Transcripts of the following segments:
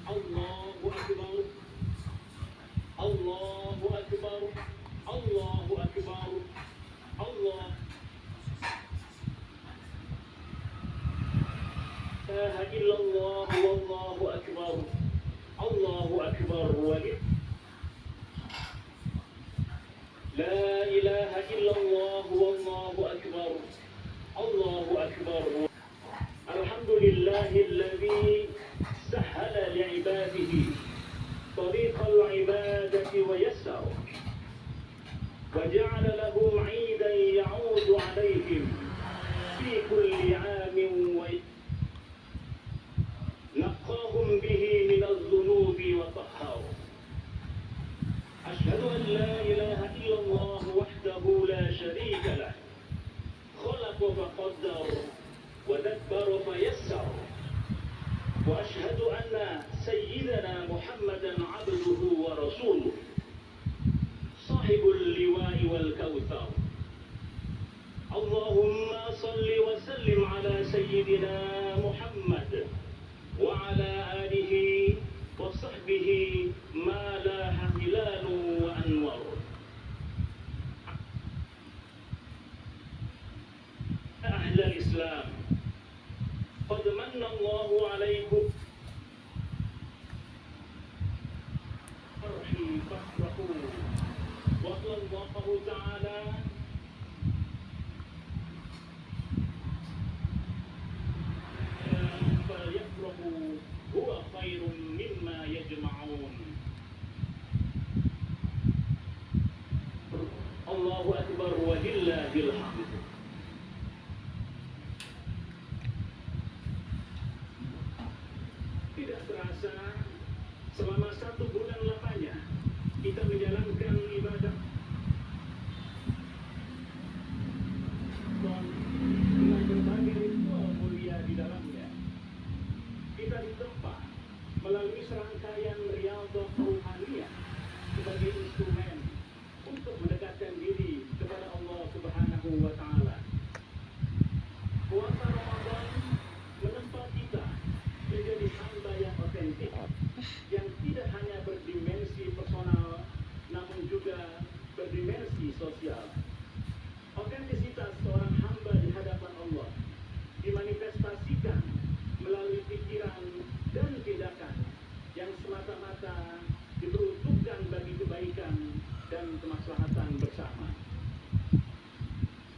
Allahu Akbar, Allahu Akbar, Allahu Akbar, Allah. La ilaha illallah wallahu akbar, Allahu akbar walid. La ilaha illallah wallahu akbar, Allahu akbar. Alhamdulillahilladzi sahhala li'ibadihi tariqal ibadati wa yassara wa ja'ala lahum 'idan ya'udu 'alaihim fi kulli 'amin wa نقاهم به من الذنوب وطهره. أشهد أن لا إله إلا الله وحده لا شريك له خلق فقدر ودبر فيسر. وأشهد أن سيدنا محمدا عبده ورسوله صاحب اللواء والكوثر. اللهم صل وسلم على سيدنا محمد وعلى آله وصحبه ما لاح هلال وأنور. أهل الإسلام قد من الله عليكم فرحي فافرحوا وقال الله تعالى هو خير مما يجمعون. Allahu Akbar walillahil hamd. Tidak terasa selama 1 bulan lamanya kita menjalankan ibadah dengan berbagai ritual mulia di dalamnya. Kita ditempa melalui serangkaian riyadhah ruhaniyah sebagai instrumen untuk mendekatkan diri kepada Allah Subhanahu wa taala. Puasa Ramadan menempa kita menjadi hamba yang otentik, yang tidak hanya berdimensi personal namun juga berdimensi sosial. Otentisitas seorang hamba di hadapan Allah dimanifestasikan melalui pikiran dan tindakan yang semata-mata diperuntukkan bagi kebaikan dan kemaslahatan bersama.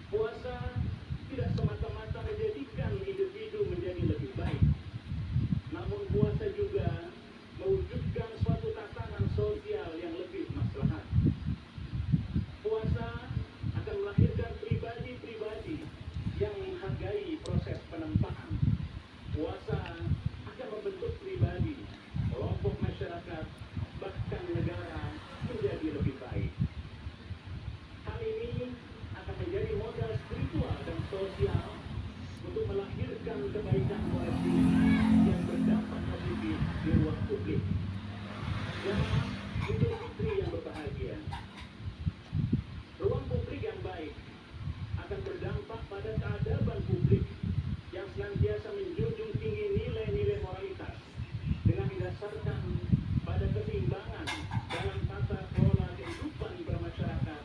Puasa tidak semata-mata menjadikan individu menjadi lebih baik, namun puasa juga mewujudkan suatu tatanan sosial yang lebih maslahat. Puasa akan melahirkan pribadi-pribadi yang menghargai proses penempaan. Puasa akan membentuk pribadi, kelompok masyarakat, bahkan negara menjadi lebih baik. Hal ini akan menjadi modal spiritual dan sosial untuk melahirkan kebaikan kolektif yang berdampak positif di ruang publik. Dan Idul Fitri yang berbahagia. Ruang publik yang baik akan berdampak pada keadaban publik yang senantiasa menjunjung tinggi nilai-nilai moralitas dengan didasarkan pada keseimbangan dalam tata kelola kehidupan bermasyarakat,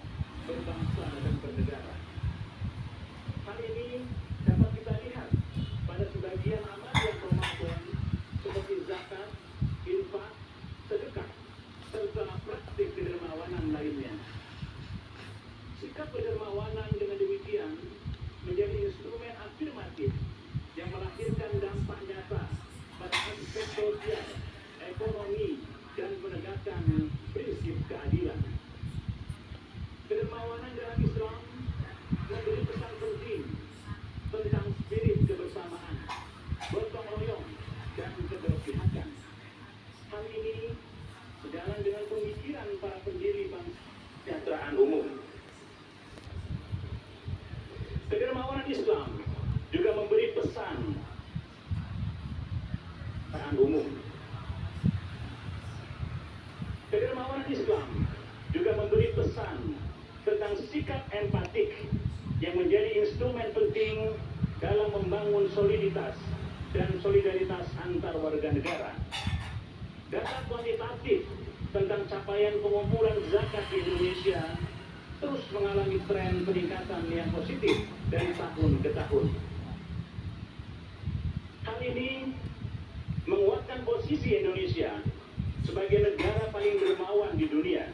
berbangsa dan bernegara. Hal ini dapat kita lihat pada sebagian amal yang Ramadan seperti zakat, infak, sedekah, serta praktik kedermawanan lainnya. Sikap kedermawanan dengan demikian menjadi instrumen afirmatif yang melahirkan dampak nyata pada aspek sosial, ekonomi, dan penegakan prinsip keadilan. Kedermawanan dalam Islam memberi pesan penting tentang spirit kebersamaan, gotong royong, dan keberpihakan. Hal ini sejalan dengan pemikiran para pendiri bangsa kesejahteraan umum. Kedermawanan Islam juga memberi pesan kesejahteraan umum. Kedermawanan Islam juga memberi pesan tentang sikap empatik yang menjadi instrumen penting dalam membangun soliditas dan solidaritas antar warga negara. Data kuantitatif tentang capaian pengumpulan zakat di Indonesia terus mengalami tren peningkatan yang positif dari tahun ke tahun. Hal ini menguatkan posisi Indonesia sebagai negara paling dermawan di dunia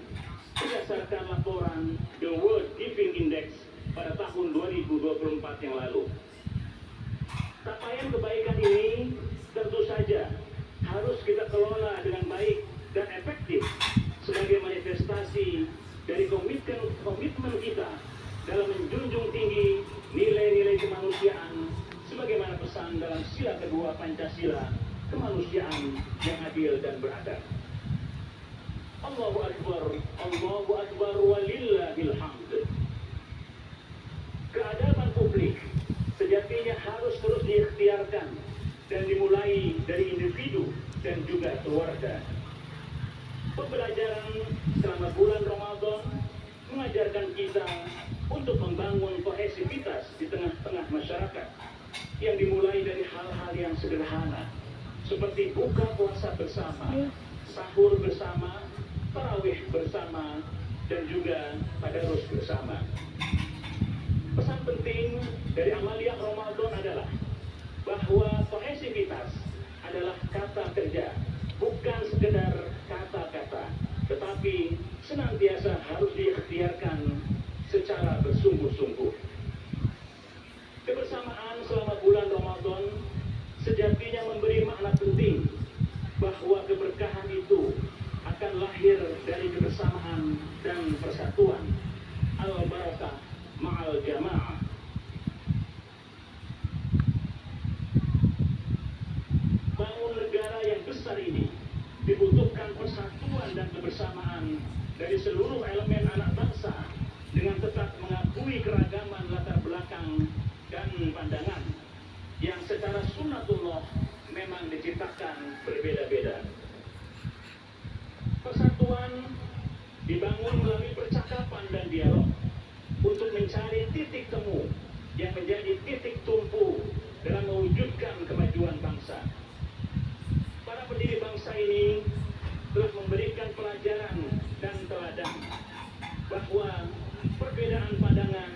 berdasarkan laporan The World Giving Index pada tahun 2024 yang lalu. Capaian kebaikan ini tentu saja harus kita kelola dengan baik dan efektif sebagai manifestasi dari komitmen kita dalam menjunjung tinggi nilai-nilai kemanusiaan sebagaimana pesan dalam sila kedua Pancasila, kemanusiaan yang adil dan beradab. Allahu Akbar walillahil hamd. Keadaban publik sejatinya harus terus diikhtiarkan dan dimulai dari individu dan juga keluarga. Pembelajaran selama bulan Ramadan mengajarkan kita untuk membangun kohesivitas di tengah-tengah masyarakat yang dimulai dari hal-hal yang sederhana seperti buka puasa bersama, sahur bersama, tarawih bersama, dan juga tadarus bersama. Pesan penting dari amalia Ramadan adalah bahwa kohesivitas adalah kata kerja, bukan sekedar kata-kata, tetapi senantiasa harus diikhtiarkan secara bersungguh-sungguh. Kebersamaan selama bulan Ramadan sejatinya memberi makna penting bahwa keberkahan itu akan lahir dari kebersamaan dan persatuan. Al-barakah ma'al jamaah. Bangun negara yang besar ini dibutuhkan persatuan dan kebersamaan dari seluruh elemen anak bangsa dengan tetap mengakui keragaman latar belakang dan pandangan yang secara sunnatullah memang diciptakan berbeda-beda. Persatuan dibangun melalui percakapan dan dialog untuk mencari titik temu yang menjadi titik tumpu dalam mewujudkan kemajuan bangsa. Para pendiri bangsa ini telah memberikan pelajaran dan teladan bahwa perbedaan pandangan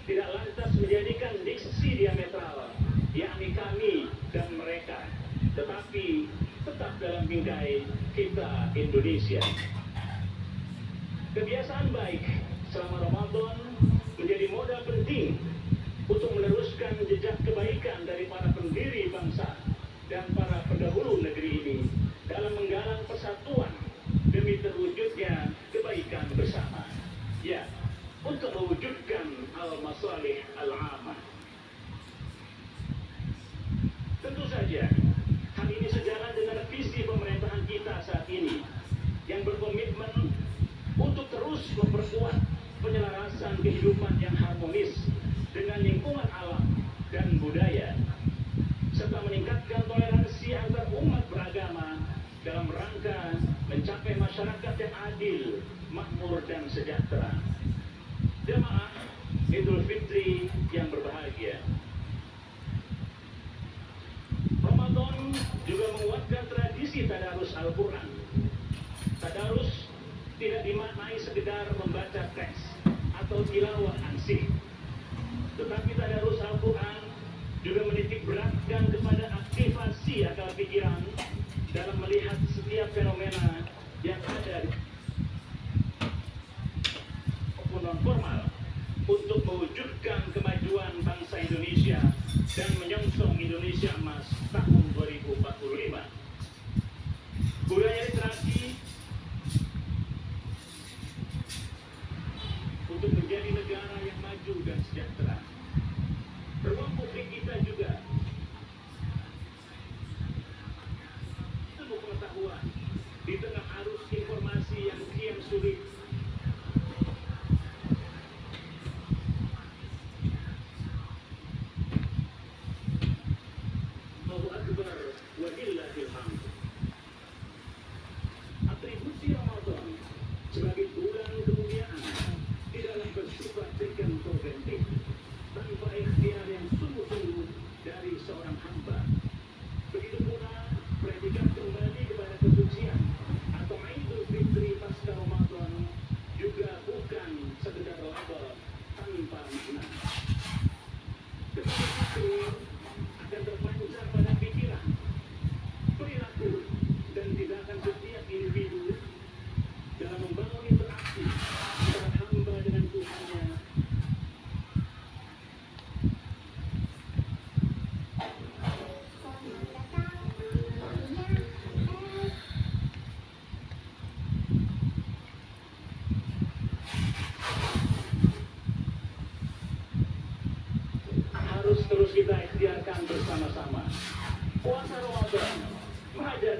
tidak lantas menjadikan diksi diametral, yakni kami dan mereka, tetapi tetap dalam bingkai kita Indonesia. Kebiasaan baik selama Ramadan menjadi modal penting untuk meneruskan jejak kebaikan dari para pendiri bangsa dan para pendahulu negeri ini dalam menggalang persatuan demi terwujudnya kebaikan bersama. Ya, untuk mewujudkan al-masalih al-amah. Tentu saja, hal ini sejalan dengan visi pemerintahan kita saat ini yang berkomitmen untuk terus memperkuat penyelarasan kehidupan yang harmonis dengan lingkungan alam dan budaya, serta meningkatkan toleransi antar umat beragama dalam rangka mencapai masyarakat yang adil, makmur, dan sejahtera. Jamaah Idul Fitri yang berbahagia. Ramadan juga menguatkan tradisi tadarus Al-Quran. Tadarus tidak dimaknai sekedar membaca teks atau tilawah ansih, tetapi tadarus Al-Quran juga menitik beratkan kepada aktivasi akal pikiran dalam melihat setiap fenomena yang ada maupun non-formal untuk mewujudkan kemajuan bangsa Indonesia dan menyongsong Indonesia Emas tahun 2045. Budaya literasi untuk menjadi negara yang maju dan sejahtera. Ruang publik kita juga penuh pengetahuan di tengah arus informasi yang kian sulit. Allahu Akbar walillahil hamd. Atribusi Ramadan sebagai bulan kemuliaan tidaklah bersifat preventif tanpa ikhtiar yang sungguh-sungguh dari seorang hamba. bersama-sama. Puasa Ramadan mengajar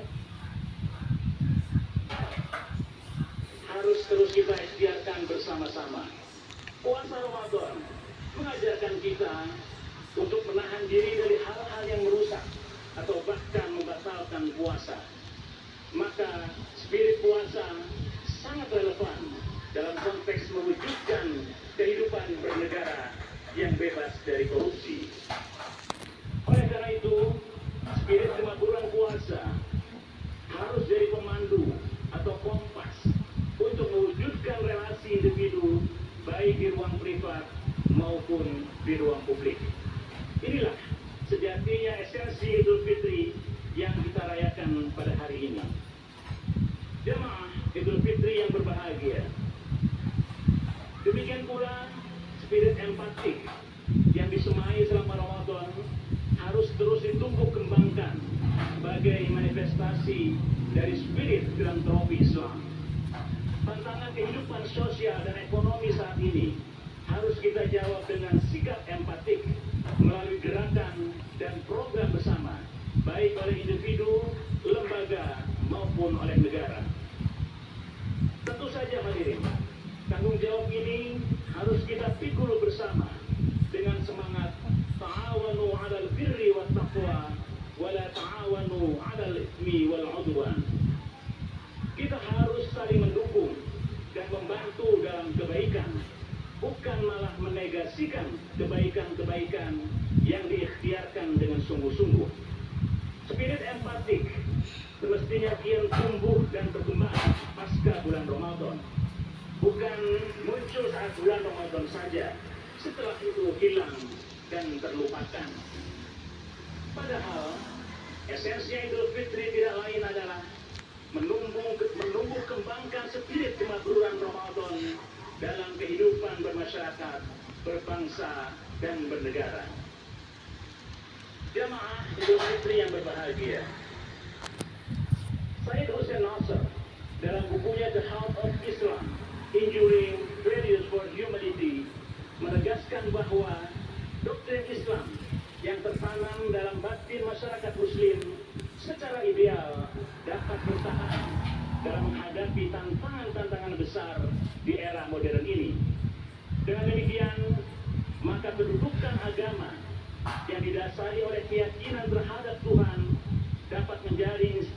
harus terus kita ikhtiarkan bersama-sama. Puasa Ramadan mengajarkan kita untuk menahan diri dari hal-hal yang merusak atau bahkan membatalkan puasa. Maka spirit puasa sangat relevan dalam konteks mewujudkan kehidupan bernegara yang bebas dari korupsi. Oleh karena itu, spirit 5 bulan puasa harus jadi pemandu atau kompas untuk mewujudkan relasi individu baik di ruang privat maupun di ruang publik. Inilah sejatinya esensi Idul Fitri yang kita rayakan pada hari ini. Jemaah Idul Fitri yang berbahagia. Demikian pula spirit empatik yang disemai selama Ramadan harus terus ditumbuh kembangkan sebagai manifestasi dari spirit filantropi Islam. Tantangan kehidupan sosial dan ekonomi saat ini harus kita jawab dengan sikap empatik melalui gerakan dan program bersama, baik oleh individu, lembaga, maupun oleh negara. Tentu saja hadirin, tanggung jawab ini harus kita pikul bersama dengan semangat ta'awanu 'alal birri wat taqwa wa la ta'awanu 'alal itsmi wal 'udwan. Kita harus saling mendukung dan membantu dalam kebaikan, bukan malah menegasikan kebaikan-kebaikan yang diikhtiarkan dengan sungguh-sungguh. Spirit empatik semestinya kian tumbuh dan berkembang pasca bulan Ramadan. Bukan muncul saat bulan Ramadan saja, setelah itu hilang dan terlupakan. Padahal esensi Idul Fitri tidak lain adalah menumbuh kembangkan spirit 5 bulan Ramadan dalam kehidupan bermasyarakat, berbangsa, dan bernegara. Jamaah Idul Fitri yang berbahagia, Said Hussein Nasr dalam bukunya The Heart of Islam, Enduring Values for Humanity menegaskan bahwa doktrin Islam yang tertanam dalam batin masyarakat Muslim secara ideal dapat bertahan dalam menghadapi tantangan-tantangan besar di era modern ini. Dengan demikian, maka kedudukan agama yang didasari oleh keyakinan terhadap Tuhan dapat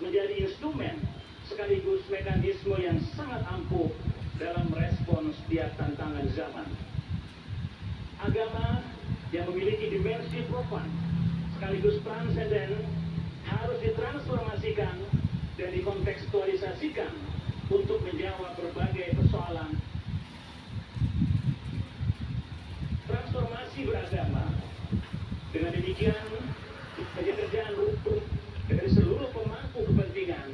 menjadi instrumen sekaligus mekanisme yang sangat ampuh dalam merespons setiap tantangan zaman. Agama yang memiliki dimensi profan sekaligus transenden harus ditransformasikan dan dikontekstualisasikan untuk menjawab berbagai persoalan. Transformasi beragama dengan demikian menjadi kerjaan rutin dari seluruh pemangku kepentingan,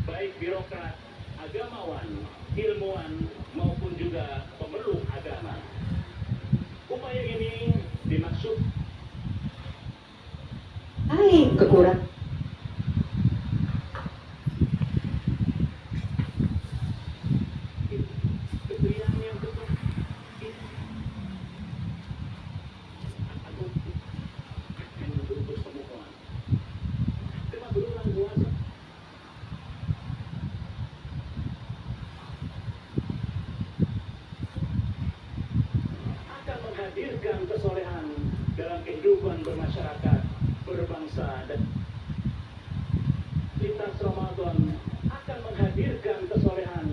baik birokrat, agamawan, ilmuwan, maupun juga pemeluk agama. Upaya ini dimaksud kekurang. menghadirkan kesolehan dalam kehidupan bermasyarakat, berbangsa, dan lintas Ramadan akan menghadirkan kesolehan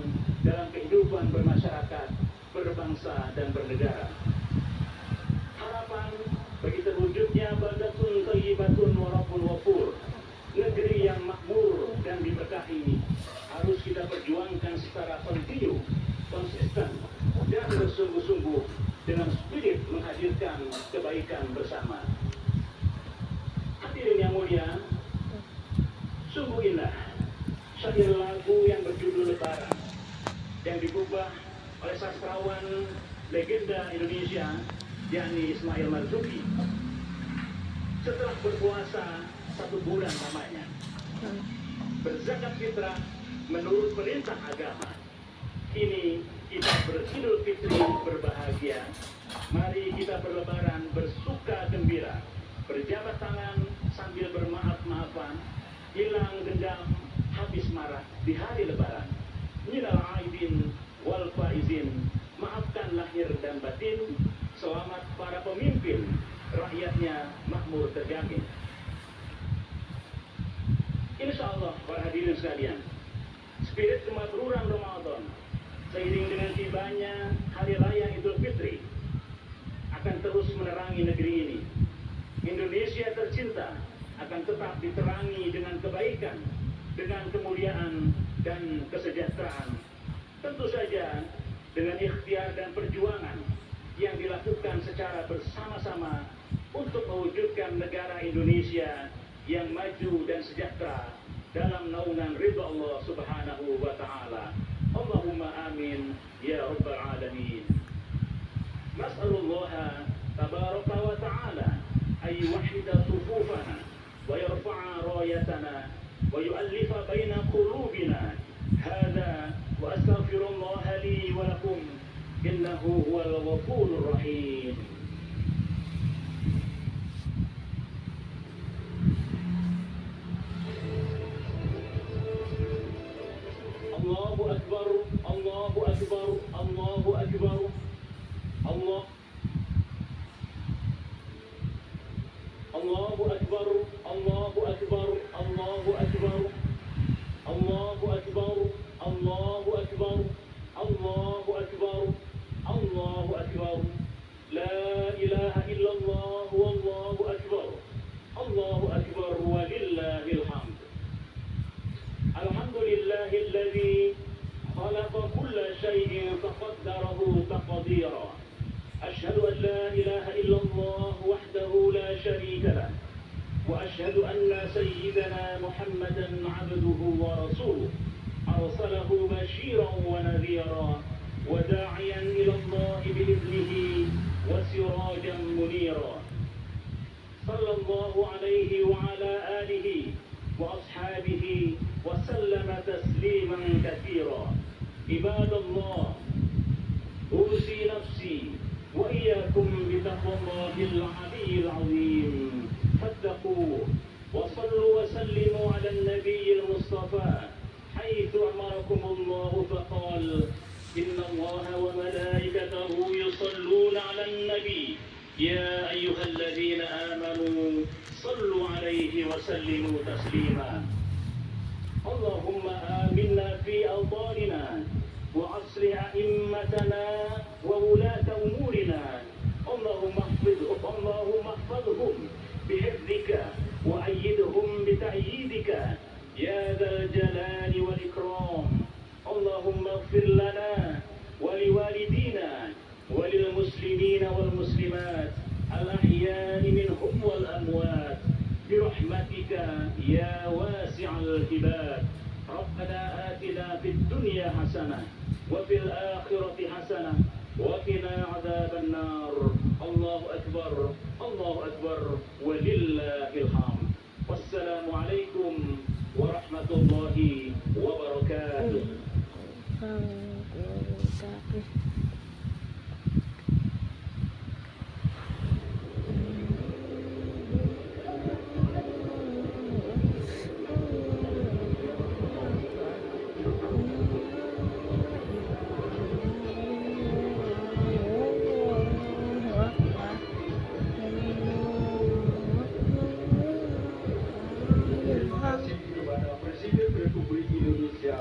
dalam kehidupan bermasyarakat, berbangsa, dan bernegara. Harapan bagi terwujudnya baldatun thayyibatun wa rabbul ghafur, negeri yang makmur dan diberkahi, harus kita perjuangkan secara kontinu, konsisten, dan bersungguh-sungguh dengan spirit menghadirkan kebaikan bersama. Hadirin yang mulia, sungguh indah syair lagu yang berjudul Lebaran yang diubah oleh sastrawan legenda Indonesia, yakni Ismail Marzuki. Setelah berpuasa 1 bulan lamanya, berzakat fitrah menurut perintah agama. Kini kita beridul fitri berbahagia. Mari kita berlebaran bersuka gembira, berjabat tangan sambil bermaaf-maafan, hilang dendam, habis marah di hari lebaran. Minal aidin wal faizin, maafkan lahir dan batin, selamat para pemimpin, rakyatnya makmur terjamin. Insya Allah para hadirin sekalian, spirit kemakmuran Ramadan seiring dengan tibanya hari raya Idul Fitri akan terus menerangi negeri ini. Indonesia tercinta akan tetap diterangi dengan kebaikan, dengan kemuliaan dan kesejahteraan. Tentu saja dengan ikhtiar dan perjuangan yang dilakukan secara bersama-sama untuk mewujudkan negara Indonesia yang maju dan sejahtera dalam naungan ridha Allah Subhanahu wa taala. Allahumma amin ya rabbal alamin. Nas'alullah tabaraka wa ta'ala ay yuwahhida sufufana wa yarfa'a rayatana wa yu'allifa baina qulubina. Hadza wa astaghfirullah li wa lakum innahu huwal ghafurur rahim. Allahu akbar, Allahu akbar, Allahu akbar. Allah Allahu akbar, Allahu akbar, Allahu akbar. Allahu akbar, Allahu akbar, Allahu akbar, Allahu akbar. La ilaha illallah wallahu akbar. Allahu akbar walillahil hamd. Alhamdulillahilladzi khalaqa kulla shay'in faqaddarahu taqdira. أشهد أن لا إله إلا الله وحده لا شريك له وأشهد أن سيدنا محمدا عبده ورسوله أرسله بشيرا ونذيرا وداعيا إلى الله بإذنه وسراجا منيرا. صلى الله عليه وعلى آله وأصحابه وسلم تسليما كثيرا. عباد الله، أوصي نفسي وإياكم بتقوى الله العلي العظيم فاتقوه وصلوا وسلموا على النبي المصطفى حيث أمركم الله فقال إن الله وملائكته يصلون على النبي يا أيها الذين آمنوا صلوا عليه وسلموا تسليما. اللهم آمنا في أوطاننا وأصلح أئمتنا وولاة أمورنا. اللهم احفظهم بحفظك وأيدهم بتأييدك يا ذا الجلال والإكرام. اللهم اغفر لنا ولوالدينا وللمسلمين والمسلمات الأحياء منهم والأموات برحمتك يا واسع الهبات. ربنا آتنا في الدنيا حسنة وفي الآخرة حسنة وقنا عذاب النار. الله أكبر، الله أكبر ولله الحمد. والسلام عليكم ورحمة الله وبركاته. Presiden Republik Indonesia.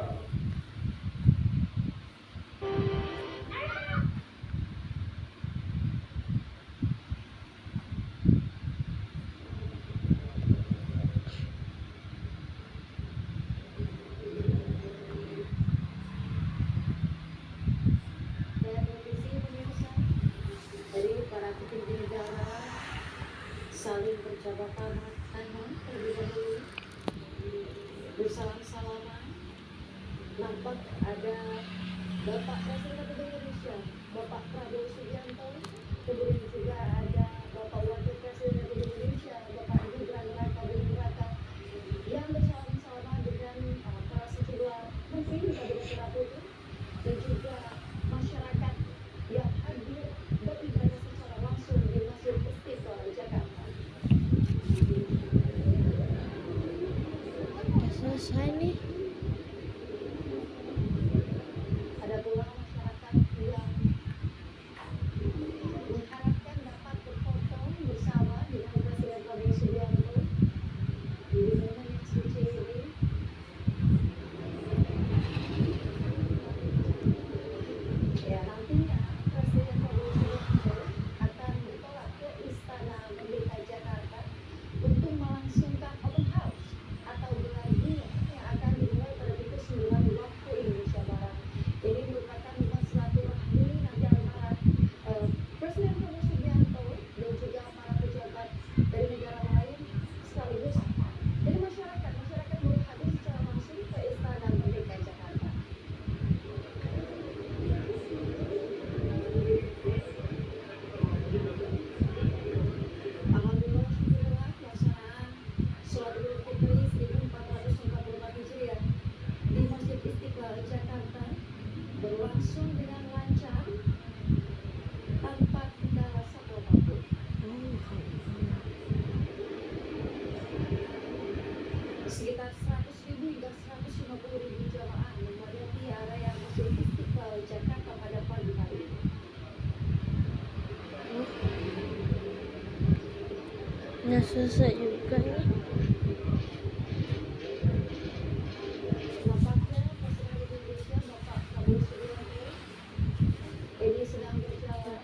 Saling berjabat tangan terlebih dahulu, bersalam-salaman. Nampak ada Bapak Presiden Republik Indonesia, Bapak Prabowo Subianto, kemudian juga ada Bapak Wakil Presiden Republik Indonesia, Bapak Gibran Raka Buming Raka, yang bersalam-salaman dengan para sejumlah menteri Kabinet Merah Putih dan juga masyarakat yang hadir beribadah secara langsung di Masjid Istiqlal Jakarta. selesai nih. Ada pula masyarakat yang mengharapkan dapat berfoto bersama dengan Presiden Prabowo Subianto di momen yang suci ini. Ya, nantinya Presiden Prabowo Subianto akan bertolak ke Istana Merdeka Jakarta untuk melangsungkan open house atau gelar bunga yang akan dimulai pada pukul 9 waktu Indonesia Barat. Ini merupakan momen silaturahmi nanti antara Presiden Prabowo Subianto dan juga para pejabat dari negara lain sekaligus dari masyarakat baru hadir secara langsung ke Istana Merdeka Jakarta. Alhamdulillah, syukurlah pelaksanaan sholat Idul Fitri 1444 Hijriah di Masjid Istiqlal Jakarta berlangsung dengan lancar tanpa kendala satwa apapun. Sekitar 100.000 hingga 150.000 jamaah memadati area Masjid Istiqlal Jakarta pada pagi hari ini. Udah selesai juga nih. Nampaknya Presiden Indonesia Bapak Prabowo Subianto ini sedang berjalan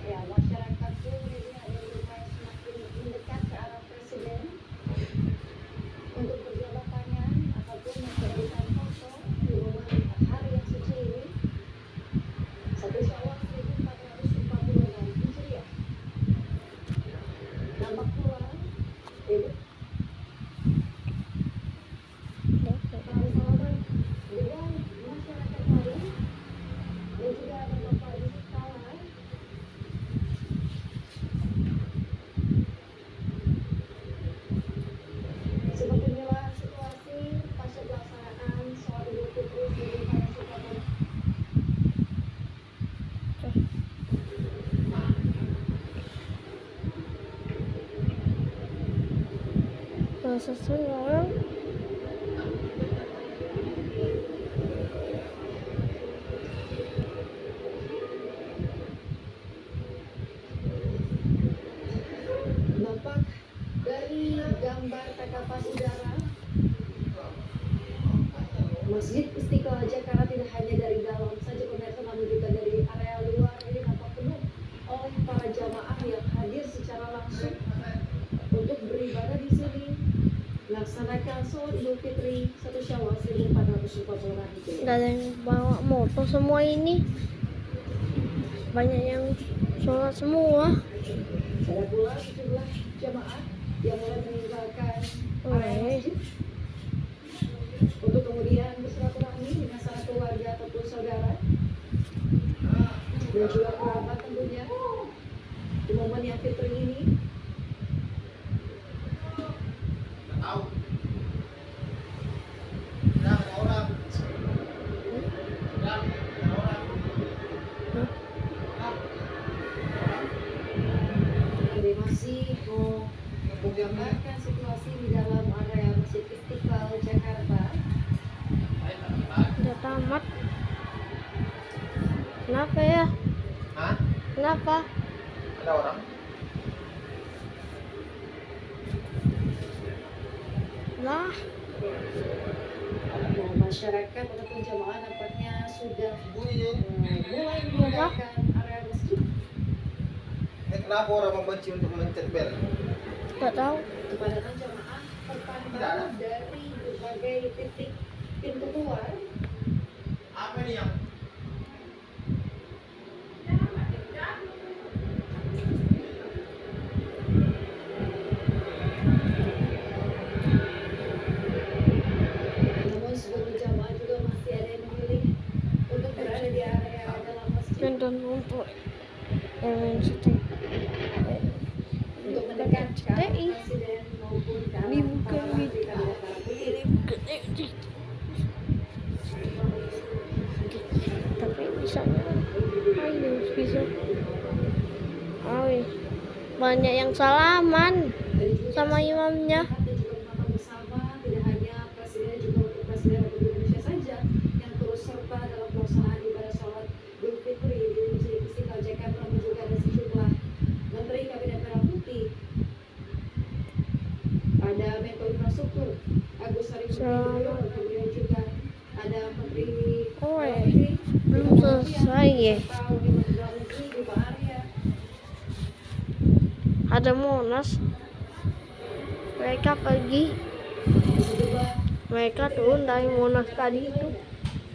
ya, masyarakat pun ini ada lumayan semakin mendekat ke arah Presiden untuk berjabat tangan ataupun memberikan foto di momen hari yang suci ini 1 Syawal 1446 Hijriah. Nampak pula para sahabat dengan masyarakat lain dan juga ada Bapak Yusuf Kala. Seperti inilah situasi pasca pelaksanaan sholat Idul Fitri 1444. Udah selesai orang. Nampak dari gambar tangkapan udara Masjid Istiqlal Jakarta tidak hanya dari dalam saja pemirsa, namun juga dari area luar ini nampak penuh oleh para jamaah yang hadir secara langsung untuk beribadah di sini melaksanakan sholat Idul Fitri 1 Syawal 1444 Hijriah. Gak ada yang bawa motor semua ini. Banyak yang sholat semua. Ada pula sejumlah jamaah yang mulai meninggalkan area masjid untuk kemudian bersilaturahmi dengan sanak keluarga ataupun saudara dan juga kerabat tentunya di momen yang fitri ini. Jadi masih mau menggambarkan situasi di dalam area Masjid Istiqlal Jakarta. Udah tamat. Kenapa ya? Hah? Kenapa? Ada orang? Nah, masyarakat ataupun jamaah nampaknya sudah mulai meninggalkan area masjid. Kenapa orang membenci untuk mencet bel? Gak tahu. Kepadatan jamaah terpantau dari berbagai titik pintu keluar. Apa nih yang? Namun seluruh jamaah juga masih ada yang memilih untuk berada di area dalam masjid Nonton rumput. University. untuk mendekat ke arah CTI. Presiden maupun ke arah Ini bukan para menteri video. kabinet. Ini bukan edit. Tapi misalnya, ayo. tuh. Oh, iya. Banyak yang salaman sama imamnya. Dan juga menonton bersama tidak hanya presiden juga untuk Presiden Republik Indonesia saja yang turut serta dalam pelaksanaan ibadah sholat Idul Fitri di Masjid Istiqlal Jakarta, namun juga ada sejumlah Menteri Kabinet Merah Putih. Ada Menko Infrastruktur Agus Harimurti, kemudian juga ada Menteri Oh, Dalam iya. Negeri Belum selesai ya. serta Wakil Menteri Dalam Negeri Bima Arya. Ada Monas. Mereka pergi. Sejumlah Mereka turun dari Monas tadi itu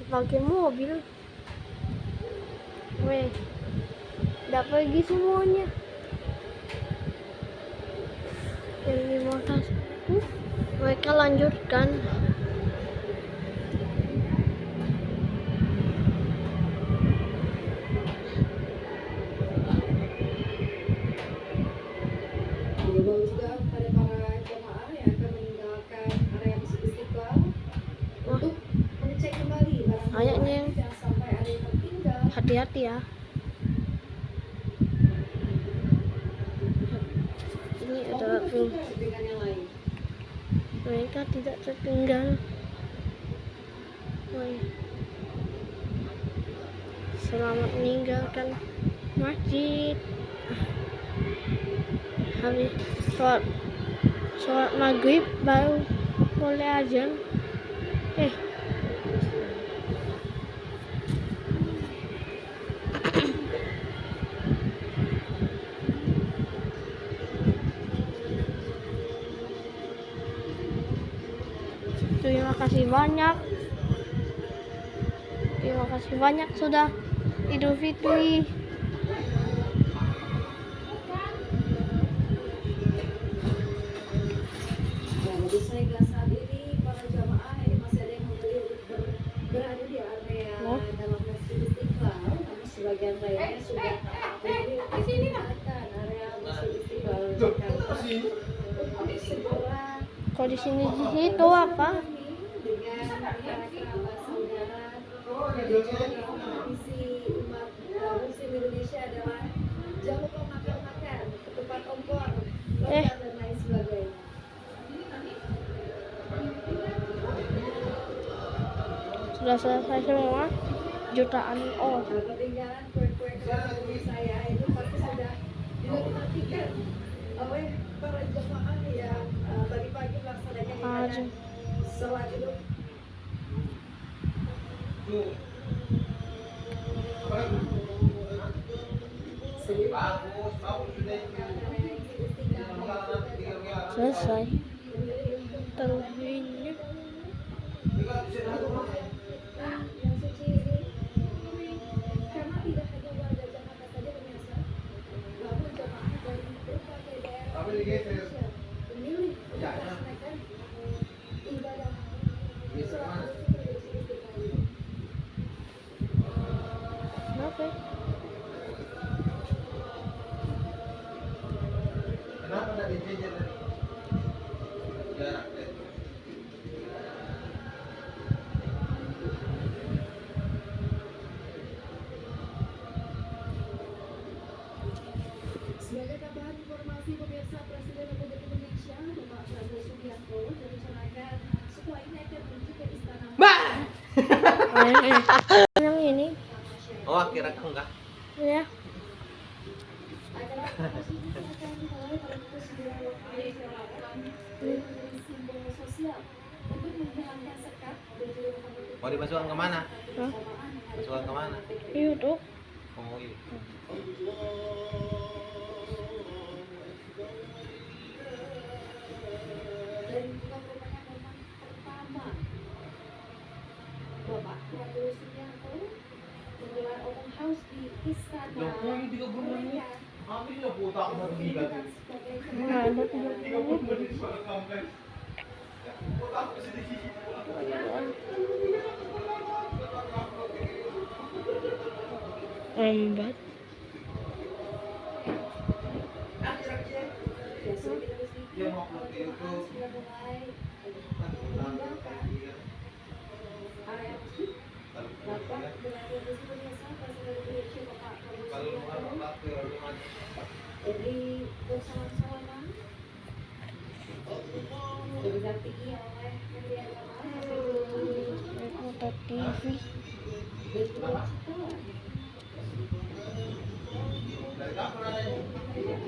pakai mobil. Weh, udah pergi semuanya. Yang di Monas tuh mereka lanjutkan. Dihimbau juga kepada para jemaah yang akan meninggalkan area Masjid Istiqlal untuk mengecek kembali barang Kayaknya bawaan jangan sampai ada yang tertinggal. Hati-hati ya. Ini adalah Maupun film. tertukar dengan yang lain. Mereka tidak tertinggal. Woi. Selamat meninggalkan masjid. Habis sholat maghrib baru boleh azan. Terima kasih banyak. Terima kasih banyak sudah Idul Fitri. Nah, bagi saya saat ini para jamaah ini masih ada yang memilih untuk berada di area dalam Masjid Istiqlal, namun sebagian lainnya sudah memilih untuk meninggalkan area Masjid Istiqlal Jakarta untuk segera Kok di sini di situ apa? dengan para kerabat saudara dan juga dalam tradisi umat Muslim Indonesia adalah jangan lupa makan-makan ketupat opor, lontong dan lain sebagainya. Sudah selesai semua. Jutaan Kalau ketinggalan kue-kue kerabat saya itu pasti sudah dinikmatikan oleh para jemaah yang tadi pagi melaksanakan ibadah sholat Idul selesai. Terusnya yang suci ini karena tidak hanya warga Jakarta saja pemirsa, namun jemaah dari berbagai daerah di Indonesia memilih untuk melaksanakan ibadah sholat Idul Fitri di Istiqlal ini. oke. Kenapa tidak dijejer jarak? Sebagai tambahan informasi pemirsa, Presiden Republik Indonesia Bapak Prabowo Subianto direncanakan setelah ini akan menuju ke Istana Yang ini Oh, kira enggak. ya. Acara tersebut akan dimulai pada pukul 9 waktu Indonesia Barat dengan simbol sosial untuk menghilangkan sekat dan juga memperbaiki Mau dimasukkan ke mana? Hah? Masukkan ke mana? YouTube. Oh, iya. dan juga merupakan momen pertama Bapak Prabowo Subianto menggelar open house di Istana Merdeka. Digunakan sebagai Nah, ada 30 menit. Lambat. Area masjid dapat dengan kondisi pemirsa Presiden Indonesia Bapak Prabowo Subianto Jadi bersama-sama berdampingi oleh Menteri Agama Naik motor TV. bercita Dari kapan ada ini?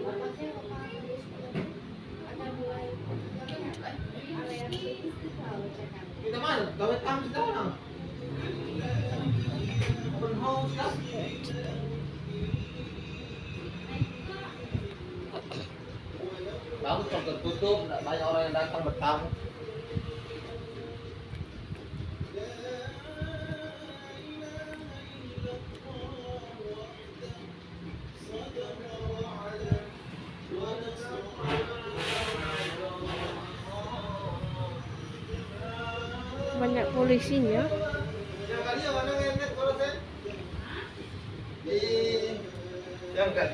Bapaknya Bapak Agus akan mulai area Istiqlal Jakarta. Kita mana? Gawat kami sekarang. Open house kan? Bagus kalau tertutup, nggak banyak orang yang datang bertamu. Banyak polisinya. Yang kali yang mana ngenet kalau saya? Di yang kan?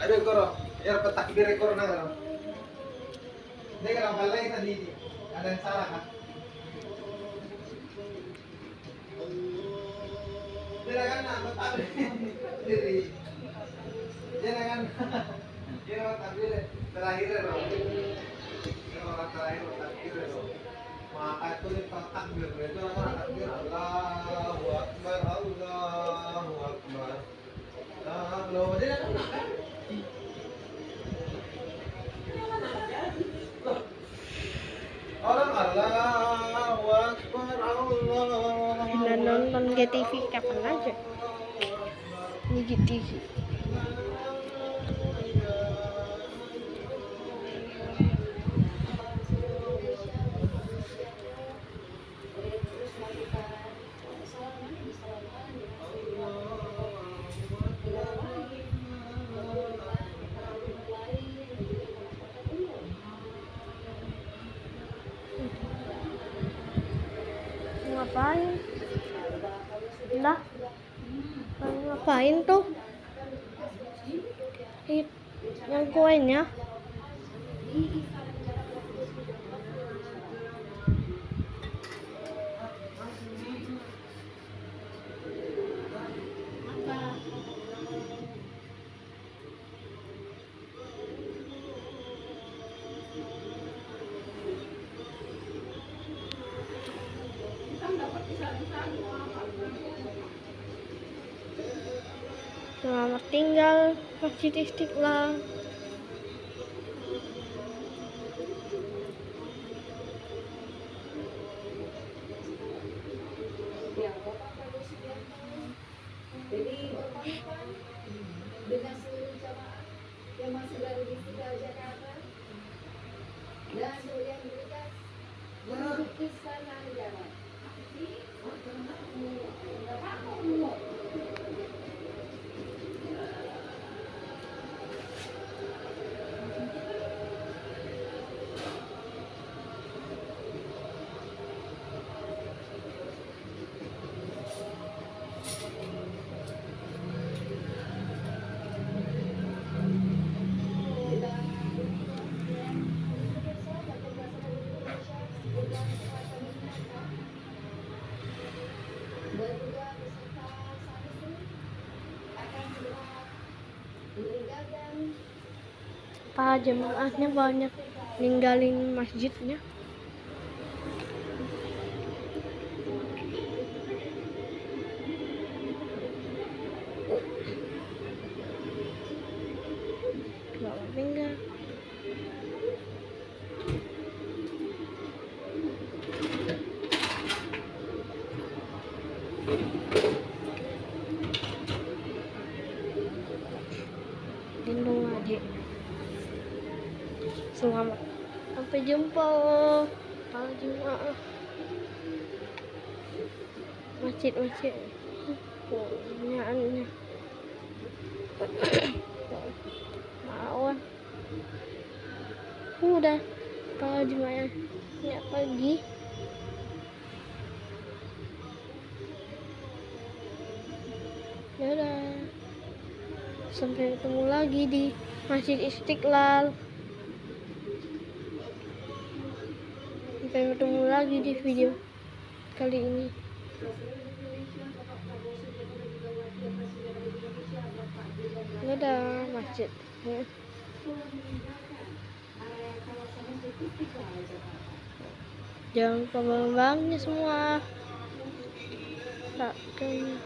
Aduh koro, ya petak di rekor nang koro. Dia kan balai tadi ada yang salah kan? Dia kan nak petak diri. Dia kan dia petak diri terakhir loh. Dia orang terakhir petak diri loh. Maka itu takbir itu orang takbir Allahu Akbar Allahu Akbar. Loh dia kan nak kan? Orang Allahu Akbar Allah. Kita nonton GTV kapan aja. Ini GTV. Ngapain? Lah, ngapain tuh? Yang kuenya? Selamat tinggal Masjid Istiqlal. Ya, Bapak Prabowo Subianto. Jadi berpamitan dengan seluruh jamaah yang masih berada di Istiqlal Jakarta dan yang bertugas menuju Istana Negara. Dan juga beserta saksi akan segera meninggalkan Para jemaahnya banyak ninggalin masjidnya. Selamat tinggal. Lindung adik. Selamat. Sampai jumpa para jemaah. Masjid-masjid. Pertanyaannya. Mawan. Udah. Para jemaah. Ya pagi. Dadah. Sampai ketemu lagi di Masjid Istiqlal. Sampai ketemu lagi di video kali ini. Dadah. masjid. Ya. Jangan lupa bang-bangnya semua. Tak kayak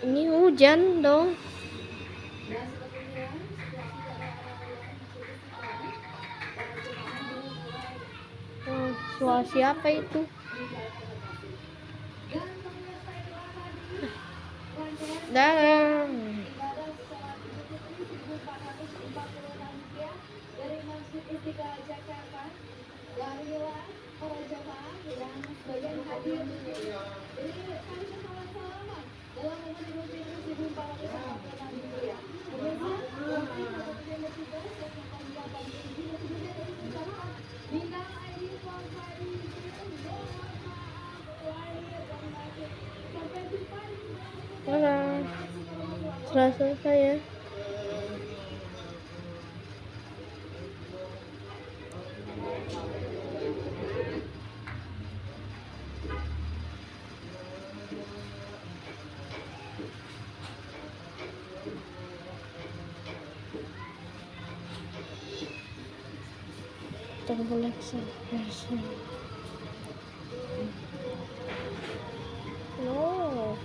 ini hujan dong. Oh, suara siapa itu? Dah. Dari Masjid Istiqlal Jakarta, warilah para jamaah yang sebagian hadir di sini. Jadi kami bersama-sama dalam momen Idul Fitri 1446 Hijriah. Pemirsa, untuk kemudian bertugas dan mengucapkan izin dan kemudian dari perusahaan bintang ID Forfari mohon maaf lahir dan batin. Sampai jumpa di Dadah. Sudah selesai ya. Boleh no.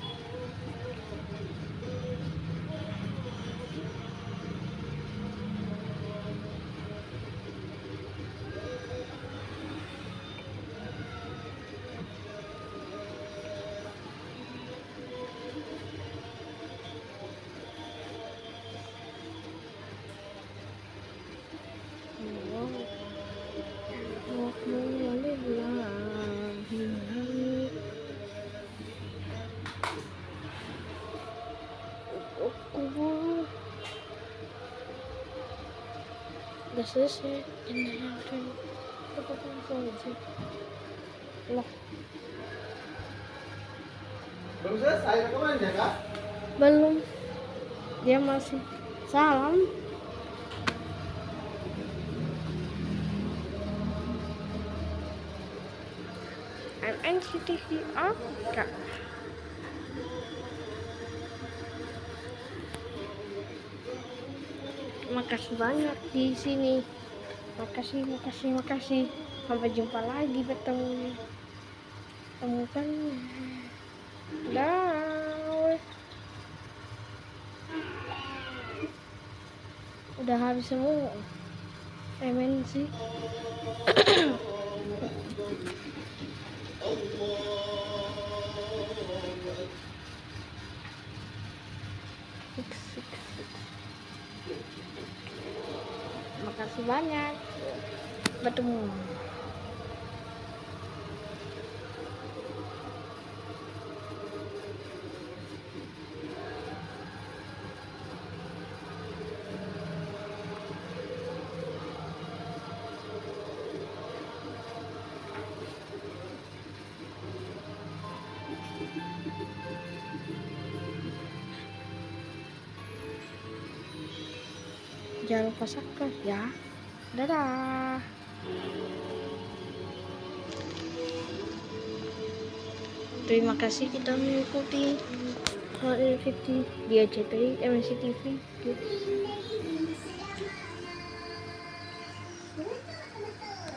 Udah selesai. Lah, Belum selesai, kemana ya kak? belum. Dia masih salam. MNCTV Kak. Makasih banyak di sini. Makasih. Sampai jumpa lagi bertemu. Temukan. Dah. Udah habis semua. MNC. Makasih banyak. Bertemu. Jangan lupa subscribe ya. Dadah. Terima kasih kita mengikuti Idul Fitri di RCTI MNC TV.